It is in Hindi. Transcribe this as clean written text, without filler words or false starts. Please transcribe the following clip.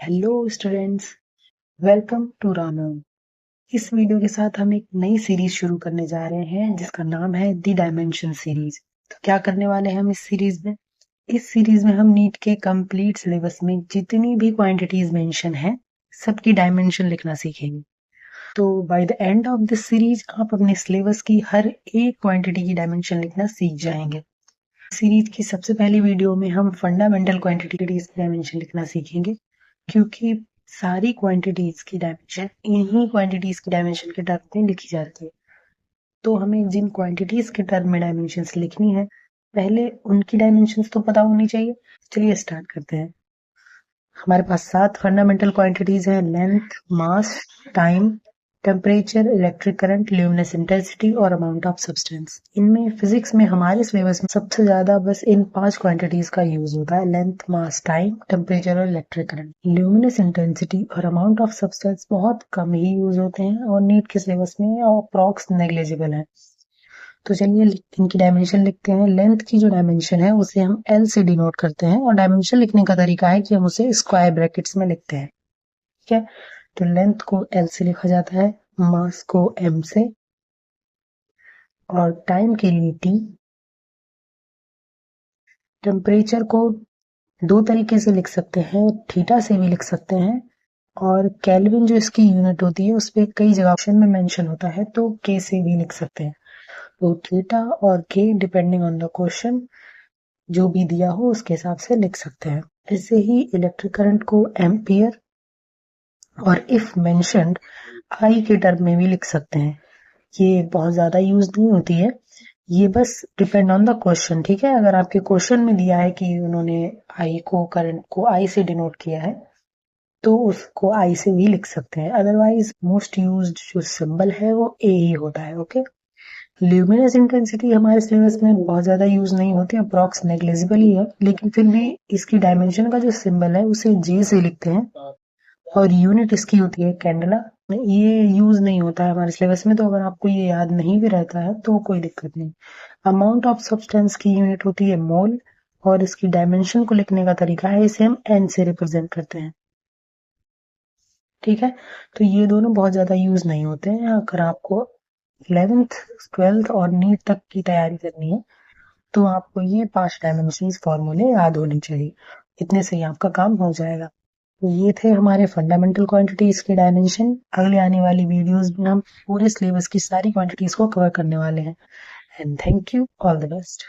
हेलो स्टूडेंट्स, वेलकम टू रानो। इस वीडियो के साथ हम एक नई सीरीज शुरू करने जा रहे हैं जिसका नाम है द डायमेंशन सीरीज। तो क्या करने वाले हैं हम इस सीरीज में? इस सीरीज में हम नीट के कंप्लीट सिलेबस में जितनी भी क्वांटिटीज मेंशन है सबकी डायमेंशन लिखना सीखेंगे। तो by the end of this series आप अपने सिलेबस की हर एक क्वांटिटी की डायमेंशन लिखना सीख जाएंगे। सीरीज की सबसे पहली वीडियो में हम फंडामेंटल क्वांटिटीज की डायमेंशन लिखना सीखेंगे, क्योंकि सारी क्वांटिटीज की डायमेंशन इन्हीं क्वांटिटीज की डायमेंशन के टर्म में लिखी जाती है। तो हमें जिन क्वांटिटीज के टर्म में डायमेंशंस लिखनी है, पहले उनकी डायमेंशंस तो पता होनी चाहिए। चलिए स्टार्ट करते हैं। हमारे पास 7 फंडामेंटल क्वांटिटीज हैं: length, mass, time, temperature, electric current, luminous intensity और अमाउंट ऑफ सब्सटेंस। इनमें फिजिक्स में हमारे सिलेबस में सबसे ज्यादा बस इन 5 क्वांटिटीज का यूज होता है: लेंथ, मास, टाइम, टेम्परेचर और इलेक्ट्रिक करंट। ल्यूमिनस इंटेंसिटी और अमाउंट ऑफ सब्सटेंस बहुत कम ही यूज होते हैं और नीट के सिलेबस में अप्रॉक्स नेग्लिजिबल है। तो चलिए इनकी डायमेंशन लिखते हैं। लेंथ की जो डायमेंशन है उसे हम एल से डिनोट करते हैं और डायमेंशन लिखने का तरीका है कि हम उसे स्क्वायर ब्रैकेट्स में लिखते हैं। ठीक है, तो लेंथ को एल से लिखा जाता है, मास को एम से, और टाइम के लिए टी। टेम्परेचर को दो तरीके से लिख सकते हैं, थीटा से भी लिख सकते हैं, और केल्विन जो इसकी यूनिट होती है उस पर कई जगह ऑप्शन में मेंशन होता है, तो के से भी लिख सकते हैं। तो थीटा और के डिपेंडिंग ऑन द क्वेश्चन जो भी दिया हो उसके हिसाब से लिख सकते हैं। ऐसे ही इलेक्ट्रिक करंट को एम्पियर और इफ मेंशन्ड आई के टर्म में भी लिख सकते हैं। ये बहुत ज्यादा यूज नहीं होती है, ये बस डिपेंड ऑन द क्वेश्चन। ठीक है, अगर आपके क्वेश्चन में दिया है कि उन्होंने आई को, करंट को आई से डिनोट किया है, तो उसको आई से भी लिख सकते हैं। अदरवाइज मोस्ट यूज्ड जो सिंबल है वो ए ही होता है। ओके, ल्यूमिनस इंटेंसिटी हमारे सिलेबस में बहुत ज्यादा यूज नहीं होती, अप्रॉक्स नेग्लिजिबल ही है, लेकिन फिर भी इसकी डायमेंशन का जो सिंबल है उसे जे से लिखते हैं और यूनिट इसकी होती है कैंडला। ये यूज नहीं होता है हमारे सिलेबस में, तो अगर आपको ये याद नहीं भी रहता है तो कोई दिक्कत नहीं। अमाउंट ऑफ सब्सटेंस की यूनिट होती है मोल, और इसकी डायमेंशन को लिखने का तरीका है, इसे हम एन से रिप्रेजेंट करते हैं। ठीक है, तो ये दोनों बहुत ज्यादा यूज नहीं होते हैं। अगर आपको 11th 12th और नीट तक की तैयारी करनी है तो आपको ये 5 डायमेंशंस फॉर्मूले याद होने चाहिए, इतने से ही आपका काम हो जाएगा। तो ये थे हमारे फंडामेंटल क्वांटिटीज के डायमेंशन। अगले आने वाली वीडियोस में हम पूरे सिलेबस की सारी क्वांटिटीज को कवर करने वाले हैं। And thank you, all the best.